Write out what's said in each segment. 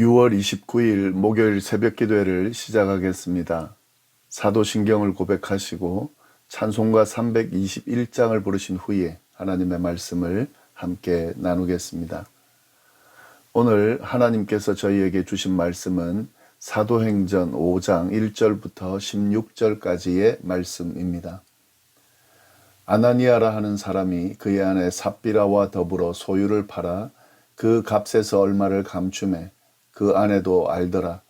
6월 29일 목요일 새벽 기도회를 시작하겠습니다. 사도신경을 고백하시고 찬송가 321장을 부르신 후에 하나님의 말씀을 함께 나누겠습니다. 오늘 하나님께서 저희에게 주신 말씀은 사도행전 5장 1절부터 16절까지의 말씀입니다. 아나니아라 하는 사람이 그의 아내 삽비라와 더불어 소유를 팔아 그 값에서 얼마를 감추매 그 아내도 알더라.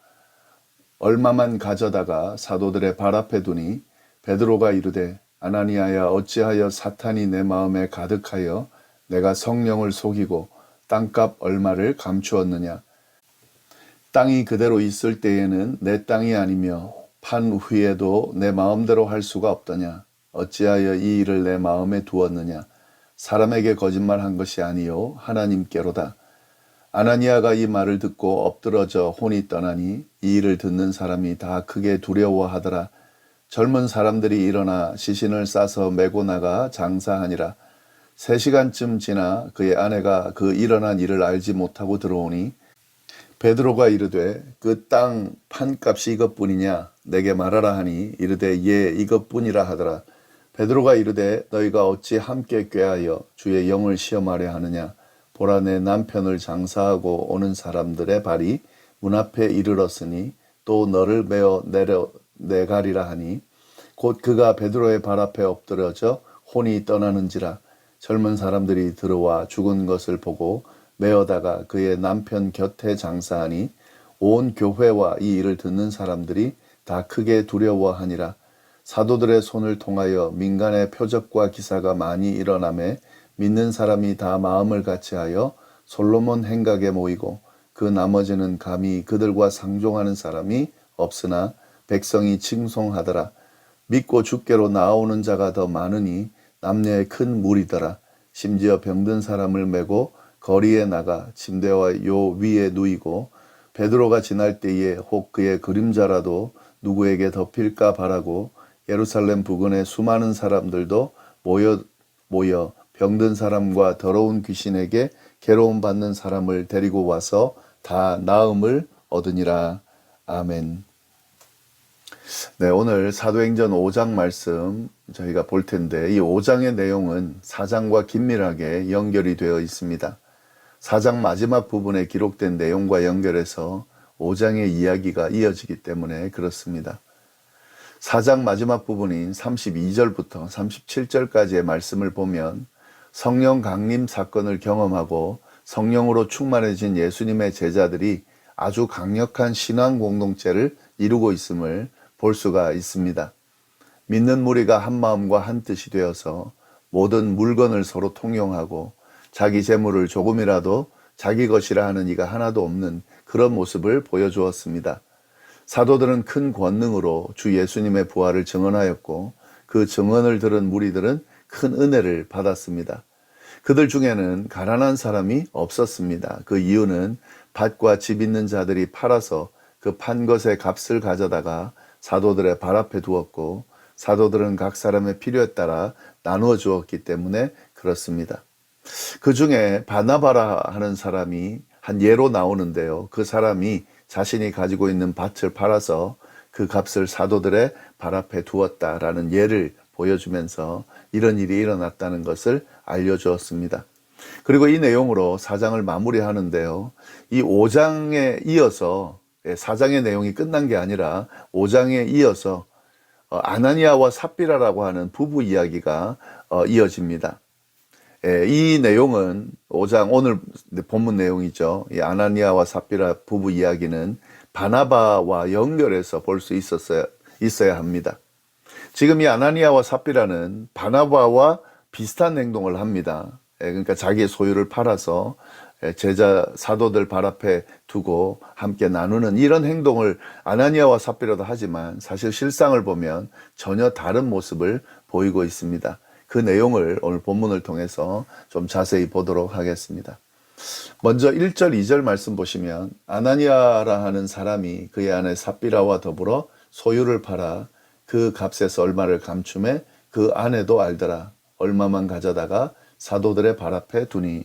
얼마만 가져다가 사도들의 발 앞에 두니 베드로가 이르되 아나니아야 어찌하여 사탄이 내 마음에 가득하여 내가 성령을 속이고 땅값 얼마를 감추었느냐. 땅이 그대로 있을 때에는 내 땅이 아니며 판 후에도 내 마음대로 할 수가 없더냐. 어찌하여 이 일을 내 마음에 두었느냐. 사람에게 거짓말한 것이 아니요 하나님께로다. 아나니아가 이 말을 듣고 엎드러져 혼이 떠나니 이 일을 듣는 사람이 다 크게 두려워하더라. 젊은 사람들이 일어나 시신을 싸서 메고 나가 장사하니라. 3시간쯤 지나 그의 아내가 그 일어난 일을 알지 못하고 들어오니 베드로가 이르되 그 땅 판값이 이것뿐이냐 내게 말하라 하니 이르되 예 이것뿐이라 하더라. 베드로가 이르되 너희가 어찌 함께 꾀하여 주의 영을 시험하려 하느냐. 보라 내 남편을 장사하고 오는 사람들의 발이 문 앞에 이르렀으니 또 너를 메어 내가리라 하니 곧 그가 베드로의 발 앞에 엎드려져 혼이 떠나는지라. 젊은 사람들이 들어와 죽은 것을 보고 메어다가 그의 남편 곁에 장사하니 온 교회와 이 일을 듣는 사람들이 다 크게 두려워하니라. 사도들의 손을 통하여 민간의 표적과 기사가 많이 일어나매 믿는 사람이 다 마음을 같이하여 솔로몬 행각에 모이고 그 나머지는 감히 그들과 상종하는 사람이 없으나 백성이 칭송하더라. 믿고 주께로 나아오는 자가 더 많으니 남녀의 큰 무리더라. 심지어 병든 사람을 메고 거리에 나가 침대와 요 위에 누이고 베드로가 지날 때에 혹 그의 그림자라도 누구에게 덮일까 바라고 예루살렘 부근의 수많은 사람들도 모여 병든 사람과 더러운 귀신에게 괴로움 받는 사람을 데리고 와서 다 나음을 얻으니라. 아멘. 네, 오늘 사도행전 5장 말씀 저희가 볼 텐데 이 5장의 내용은 4장과 긴밀하게 연결이 되어 있습니다. 4장 마지막 부분에 기록된 내용과 연결해서 5장의 이야기가 이어지기 때문에 그렇습니다. 4장 마지막 부분인 32절부터 37절까지의 말씀을 보면 성령 강림 사건을 경험하고 성령으로 충만해진 예수님의 제자들이 아주 강력한 신앙 공동체를 이루고 있음을 볼 수가 있습니다. 믿는 무리가 한 마음과 한 뜻이 되어서 모든 물건을 서로 통용하고 자기 재물을 조금이라도 자기 것이라 하는 이가 하나도 없는 그런 모습을 보여주었습니다. 사도들은 큰 권능으로 주 예수님의 부활을 증언하였고 그 증언을 들은 무리들은 큰 은혜를 받았습니다. 그들 중에는 가난한 사람이 없었습니다. 그 이유는 밭과 집 있는 자들이 팔아서 그 판 것의 값을 가져다가 사도들의 발 앞에 두었고 사도들은 각 사람의 필요에 따라 나누어 주었기 때문에 그렇습니다. 그 중에 바나바라 하는 사람이 한 예로 나오는데요. 그 사람이 자신이 가지고 있는 밭을 팔아서 그 값을 사도들의 발 앞에 두었다라는 예를 보여주면서 이런 일이 일어났다는 것을 알려주었습니다. 그리고 이 내용으로 4장을 마무리하는데요. 이 5장에 이어서 4장의 내용이 끝난 게 아니라 5장에 이어서 아나니아와 삽비라라고 하는 부부 이야기가 이어집니다. 이 내용은 5장 오늘 본문 내용이죠. 이 아나니아와 삽비라 부부 이야기는 바나바와 연결해서 볼 수 있어야 합니다. 지금 이 아나니아와 삽비라는 바나바와 비슷한 행동을 합니다. 그러니까 자기의 소유를 팔아서 제자 사도들 발 앞에 두고 함께 나누는 이런 행동을 아나니아와 삽비라도 하지만 사실 실상을 보면 전혀 다른 모습을 보이고 있습니다. 그 내용을 오늘 본문을 통해서 좀 자세히 보도록 하겠습니다. 먼저 1절, 2절 말씀 보시면 아나니아라 하는 사람이 그의 아내 삽비라와 더불어 소유를 팔아 그 값에서 얼마를 감추매 그 아내도 알더라. 얼마만 가져다가 사도들의 발 앞에 두니.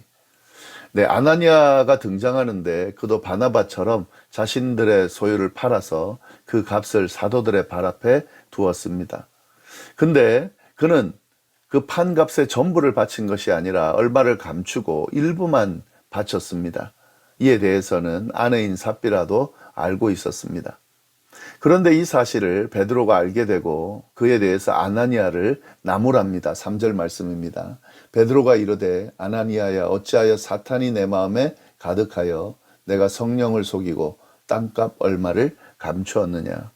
네, 아나니아가 등장하는데 그도 바나바처럼 자신들의 소유를 팔아서 그 값을 사도들의 발 앞에 두었습니다. 근데 그는 그 판값의 전부를 바친 것이 아니라 얼마를 감추고 일부만 바쳤습니다. 이에 대해서는 아내인 삽비라도 알고 있었습니다. 그런데 이 사실을 베드로가 알게 되고 그에 대해서 아나니아를 나무랍니다. 3절 말씀입니다. 베드로가 이르되 아나니아야 어찌하여 사탄이 내 마음에 가득하여 내가 성령을 속이고 땅값 얼마를 감추었느냐.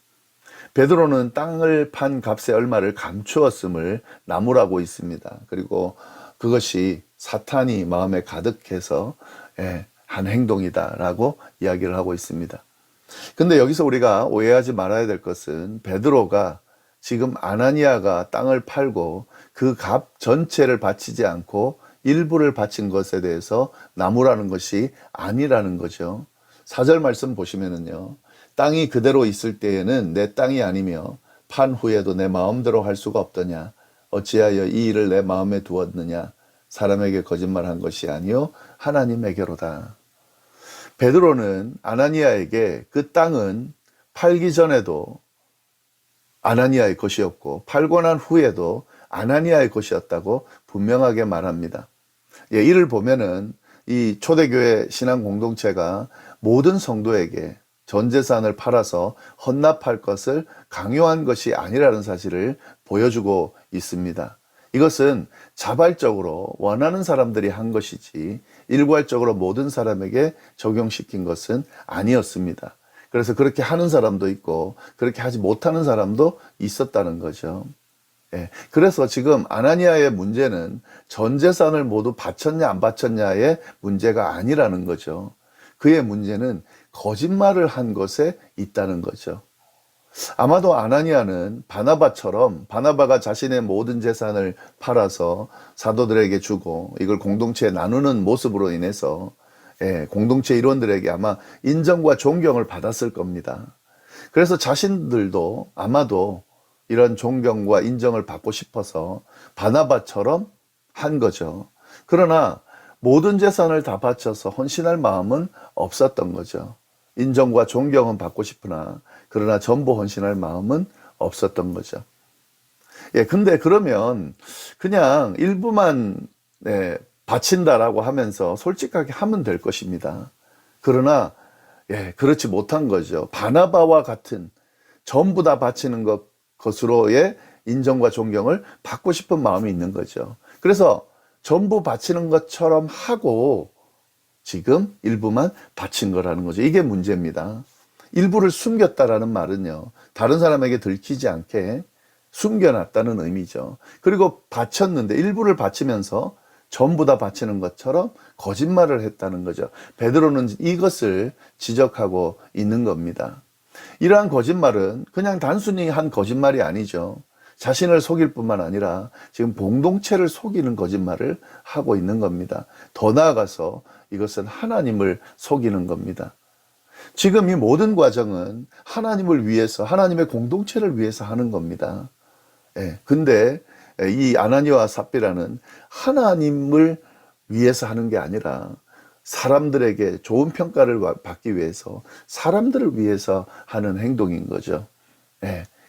베드로는 땅을 판 값의 얼마를 감추었음을 나무라고 있습니다. 그리고 그것이 사탄이 마음에 가득해서 한 행동이다라고 이야기를 하고 있습니다. 근데 여기서 우리가 오해하지 말아야 될 것은 베드로가 지금 아나니아가 땅을 팔고 그 값 전체를 바치지 않고 일부를 바친 것에 대해서 나무라는 것이 아니라는 거죠. 4절 말씀 보시면은요. 땅이 그대로 있을 때에는 내 땅이 아니며 판 후에도 내 마음대로 할 수가 없더냐. 어찌하여 이 일을 내 마음에 두었느냐. 사람에게 거짓말한 것이 아니요 하나님에게로다. 베드로는 아나니아에게 그 땅은 팔기 전에도 아나니아의 것이었고 팔고 난 후에도 아나니아의 것이었다고 분명하게 말합니다. 이를 보면은 이 초대교회 신앙 공동체가 모든 성도에게 전 재산을 팔아서 헌납할 것을 강요한 것이 아니라는 사실을 보여주고 있습니다. 이것은 자발적으로 원하는 사람들이 한 것이지 일괄적으로 모든 사람에게 적용시킨 것은 아니었습니다. 그래서 그렇게 하는 사람도 있고 그렇게 하지 못하는 사람도 있었다는 거죠. 그래서 지금 아나니아의 문제는 전 재산을 모두 바쳤냐 안 바쳤냐의 문제가 아니라는 거죠. 그의 문제는 거짓말을 한 것에 있다는 거죠. 아마도 아나니아는 바나바처럼 바나바가 자신의 모든 재산을 팔아서 사도들에게 주고 이걸 공동체에 나누는 모습으로 인해서 공동체 일원들에게 아마 인정과 존경을 받았을 겁니다. 그래서 자신들도 아마도 이런 존경과 인정을 받고 싶어서 바나바처럼 한 거죠. 그러나 모든 재산을 다 바쳐서 헌신할 마음은 없었던 거죠. 인정과 존경은 받고 싶으나 그러나 전부 헌신할 마음은 없었던 거죠. 근데 그러면 그냥 일부만 바친다라고 하면서 솔직하게 하면 될 것입니다. 그러나 그렇지 못한 거죠. 바나바와 같은 전부 다 바치는 것으로의 인정과 존경을 받고 싶은 마음이 있는 거죠. 그래서 전부 바치는 것처럼 하고 지금 일부만 바친 거라는 거죠. 이게 문제입니다. 일부를 숨겼다라는 말은요, 다른 사람에게 들키지 않게 숨겨놨다는 의미죠. 그리고 바쳤는데 일부를 바치면서 전부 다 바치는 것처럼 거짓말을 했다는 거죠. 베드로는 이것을 지적하고 있는 겁니다. 이러한 거짓말은 그냥 단순히 한 거짓말이 아니죠. 자신을 속일 뿐만 아니라 지금 공동체를 속이는 거짓말을 하고 있는 겁니다. 더 나아가서 이것은 하나님을 속이는 겁니다. 지금 이 모든 과정은 하나님을 위해서, 하나님의 공동체를 위해서 하는 겁니다. 근데 이 아나니아와 삽비라는 하나님을 위해서 하는 게 아니라 사람들에게 좋은 평가를 받기 위해서 사람들을 위해서 하는 행동인 거죠.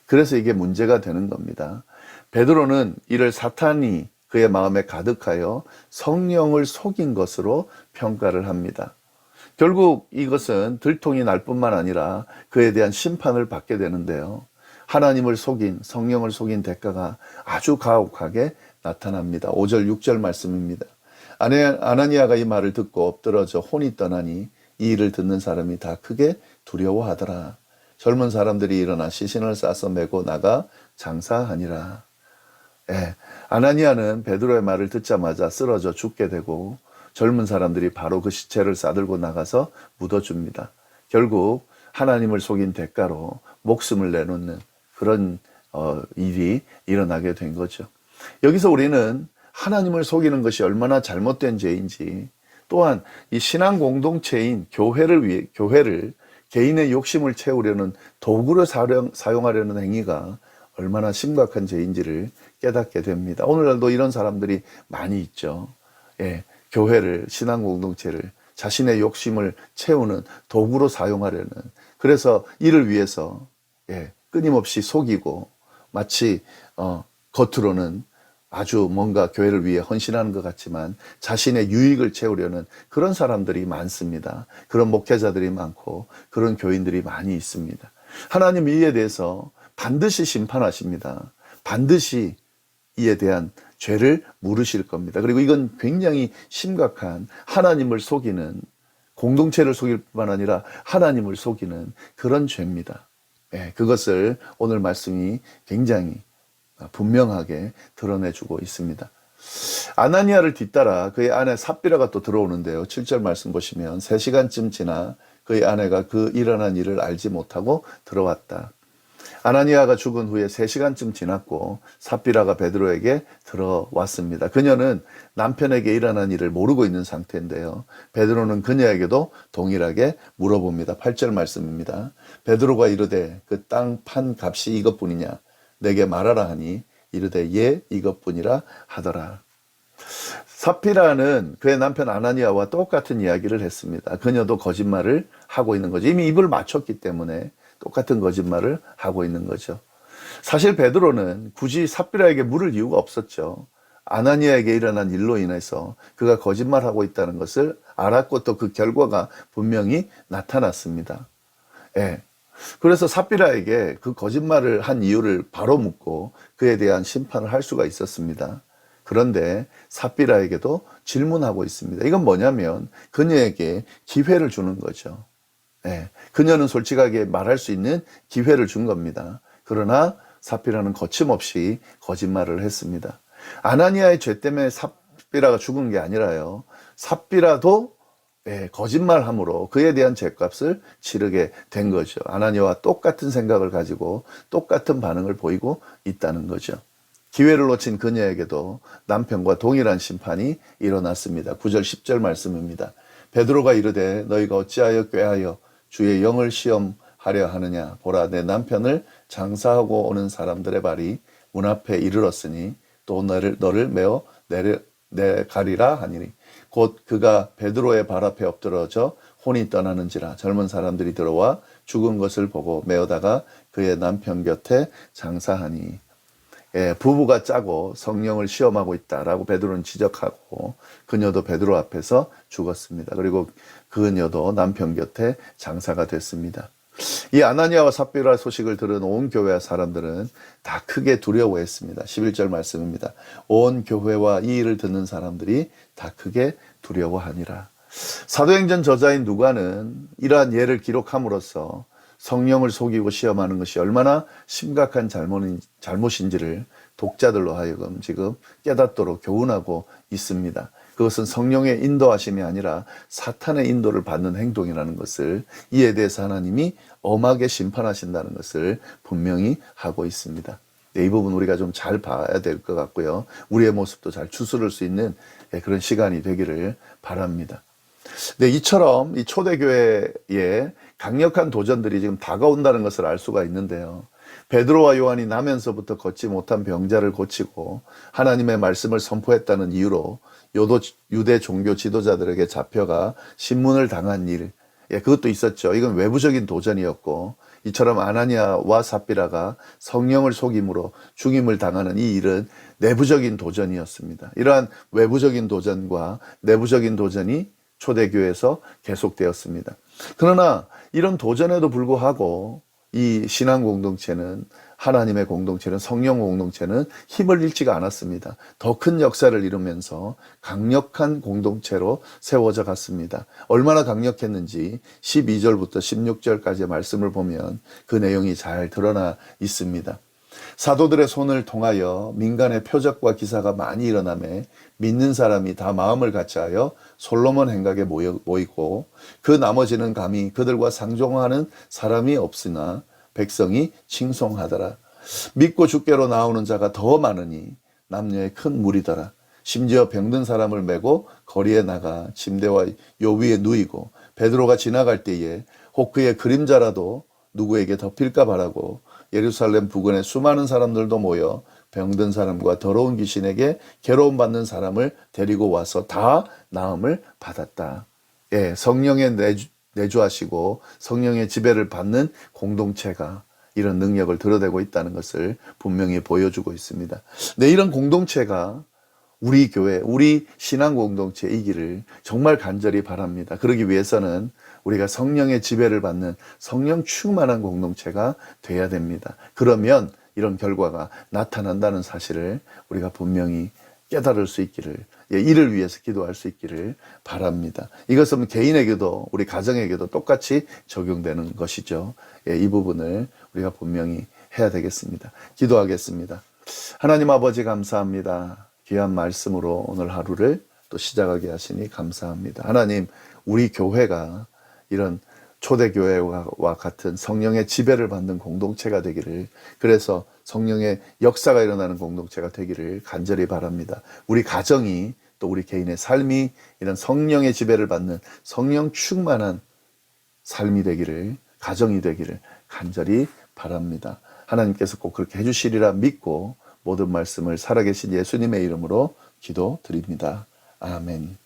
그래서 이게 문제가 되는 겁니다. 베드로는 이를 사탄이 그의 마음에 가득하여 성령을 속인 것으로 평가를 합니다. 결국 이것은 들통이 날 뿐만 아니라 그에 대한 심판을 받게 되는데요. 하나님을 속인, 성령을 속인 대가가 아주 가혹하게 나타납니다. 5절, 6절 말씀입니다. 아나니아가 이 말을 듣고 엎드러져 혼이 떠나니 이 일을 듣는 사람이 다 크게 두려워하더라. 젊은 사람들이 일어나 시신을 싸서 메고 나가 장사하니라. 아나니아는 베드로의 말을 듣자마자 쓰러져 죽게 되고 젊은 사람들이 바로 그 시체를 싸들고 나가서 묻어줍니다. 결국 하나님을 속인 대가로 목숨을 내놓는 그런 일이 일어나게 된 거죠. 여기서 우리는 하나님을 속이는 것이 얼마나 잘못된 죄인지, 또한 이 신앙 공동체인 교회를 개인의 욕심을 채우려는 도구로 사용하려는 행위가 얼마나 심각한 죄인지를 깨닫게 됩니다. 오늘날도 이런 사람들이 많이 있죠. 교회를, 신앙 공동체를 자신의 욕심을 채우는 도구로 사용하려는, 그래서 이를 위해서 끊임없이 속이고 마치 겉으로는 아주 뭔가 교회를 위해 헌신하는 것 같지만 자신의 유익을 채우려는 그런 사람들이 많습니다. 그런 목회자들이 많고 그런 교인들이 많이 있습니다. 하나님 이에 대해서 반드시 심판하십니다. 반드시 이에 대한 죄를 물으실 겁니다. 그리고 이건 굉장히 심각한, 하나님을 속이는, 공동체를 속일 뿐만 아니라 하나님을 속이는 그런 죄입니다. 그것을 오늘 말씀이 굉장히 분명하게 드러내주고 있습니다. 아나니아를 뒤따라 그의 아내 삽비라가 또 들어오는데요. 7절 말씀 보시면 3시간쯤 지나 그의 아내가 그 일어난 일을 알지 못하고 들어왔다. 아나니아가 죽은 후에 3시간쯤 지났고 삽비라가 베드로에게 들어왔습니다. 그녀는 남편에게 일어난 일을 모르고 있는 상태인데요. 베드로는 그녀에게도 동일하게 물어봅니다. 8절 말씀입니다. 베드로가 이르되 그 땅 판 값이 이것뿐이냐? 내게 말하라 하니 이르되 예 이것뿐이라 하더라. 삽비라는 그의 남편 아나니아와 똑같은 이야기를 했습니다. 그녀도 거짓말을 하고 있는 거죠. 이미 입을 맞췄기 때문에 똑같은 거짓말을 하고 있는 거죠. 사실 베드로는 굳이 삽비라에게 물을 이유가 없었죠. 아나니아에게 일어난 일로 인해서 그가 거짓말하고 있다는 것을 알았고 또 그 결과가 분명히 나타났습니다. 그래서 삽비라에게 그 거짓말을 한 이유를 바로 묻고 그에 대한 심판을 할 수가 있었습니다. 그런데 삽비라에게도 질문하고 있습니다. 이건 뭐냐면 그녀에게 기회를 주는 거죠. 그녀는 솔직하게 말할 수 있는 기회를 준 겁니다. 그러나 삽비라는 거침없이 거짓말을 했습니다. 아나니아의 죄 때문에 삽비라가 죽은 게 아니라요. 삽비라도 거짓말함으로 그에 대한 죄값을 치르게 된 거죠. 아나니아와 똑같은 생각을 가지고 똑같은 반응을 보이고 있다는 거죠. 기회를 놓친 그녀에게도 남편과 동일한 심판이 일어났습니다. 9절 10절 말씀입니다. 베드로가 이르되 너희가 어찌하여 꾀하여 주의 영을 시험하려 하느냐? 보라 내 남편을 장사하고 오는 사람들의 발이 문 앞에 이르렀으니 또 너를 메어 내가리라 하니니 곧 그가 베드로의 발 앞에 엎드러져 혼이 떠나는지라 젊은 사람들이 들어와 죽은 것을 보고 메어다가 그의 남편 곁에 장사하니. 부부가 짜고 성령을 시험하고 있다라고 베드로는 지적하고 그녀도 베드로 앞에서 죽었습니다. 그리고 그녀도 남편 곁에 장사가 됐습니다. 이 아나니아와 삽비라 소식을 들은 온 교회 사람들은 다 크게 두려워했습니다. 11절 말씀입니다. 온 교회와 이 일을 듣는 사람들이 다 크게 두려워하니라. 사도행전 저자인 누가는 이러한 예를 기록함으로써 성령을 속이고 시험하는 것이 얼마나 심각한 잘못인지를 독자들로 하여금 지금 깨닫도록 교훈하고 있습니다. 그것은 성령의 인도하심이 아니라 사탄의 인도를 받는 행동이라는 것을, 이에 대해서 하나님이 엄하게 심판하신다는 것을 분명히 하고 있습니다. 이 부분 우리가 좀 잘 봐야 될 것 같고요. 우리의 모습도 잘 추스를 수 있는 그런 시간이 되기를 바랍니다. 네, 이처럼 이 초대교회에 강력한 도전들이 지금 다가온다는 것을 알 수가 있는데요. 베드로와 요한이 나면서부터 걷지 못한 병자를 고치고 하나님의 말씀을 선포했다는 이유로 유대 종교 지도자들에게 잡혀가 신문을 당한 일, 그것도 있었죠. 이건 외부적인 도전이었고, 이처럼 아나니아와 삽비라가 성령을 속임으로 죽임을 당하는 이 일은 내부적인 도전이었습니다. 이러한 외부적인 도전과 내부적인 도전이 초대교회에서 계속되었습니다. 그러나 이런 도전에도 불구하고 이 신앙 공동체는, 하나님의 공동체는, 성령 공동체는 힘을 잃지가 않았습니다. 더 큰 역사를 이루면서 강력한 공동체로 세워져 갔습니다. 얼마나 강력했는지 12절부터 16절까지의 말씀을 보면 그 내용이 잘 드러나 있습니다. 사도들의 손을 통하여 민간의 표적과 기사가 많이 일어나매 믿는 사람이 다 마음을 같이하여 솔로몬 행각에 모이고 그 나머지는 감히 그들과 상종하는 사람이 없으나 백성이 칭송하더라. 믿고 주께로 나오는 자가 더 많으니 남녀의 큰 무리더라. 심지어 병든 사람을 메고 거리에 나가 침대와 요 위에 누이고 베드로가 지나갈 때에 혹 그의 그림자라도 누구에게 덮일까 바라고 예루살렘 부근에 수많은 사람들도 모여 병든 사람과 더러운 귀신에게 괴로움 받는 사람을 데리고 와서 다 나음을 받았다. 예, 성령의 내주하시고 성령의 지배를 받는 공동체가 이런 능력을 드러내고 있다는 것을 분명히 보여주고 있습니다. 네, 이런 공동체가 우리 교회, 우리 신앙 공동체이기를 정말 간절히 바랍니다. 그러기 위해서는 우리가 성령의 지배를 받는 성령 충만한 공동체가 돼야 됩니다. 그러면 이런 결과가 나타난다는 사실을 우리가 분명히 깨달을 수 있기를, 이를 위해서 기도할 수 있기를 바랍니다. 이것은 개인에게도 우리 가정에게도 똑같이 적용되는 것이죠. 이 부분을 우리가 분명히 해야 되겠습니다. 기도하겠습니다. 하나님 아버지 감사합니다. 귀한 말씀으로 오늘 하루를 또 시작하게 하시니 감사합니다. 하나님, 우리 교회가 이런 초대교회와 같은 성령의 지배를 받는 공동체가 되기를, 그래서 성령의 역사가 일어나는 공동체가 되기를 간절히 바랍니다. 우리 가정이 또 우리 개인의 삶이 이런 성령의 지배를 받는 성령 충만한 삶이 되기를, 가정이 되기를 간절히 바랍니다. 하나님께서 꼭 그렇게 해주시리라 믿고 모든 말씀을 살아계신 예수님의 이름으로 기도드립니다. 아멘.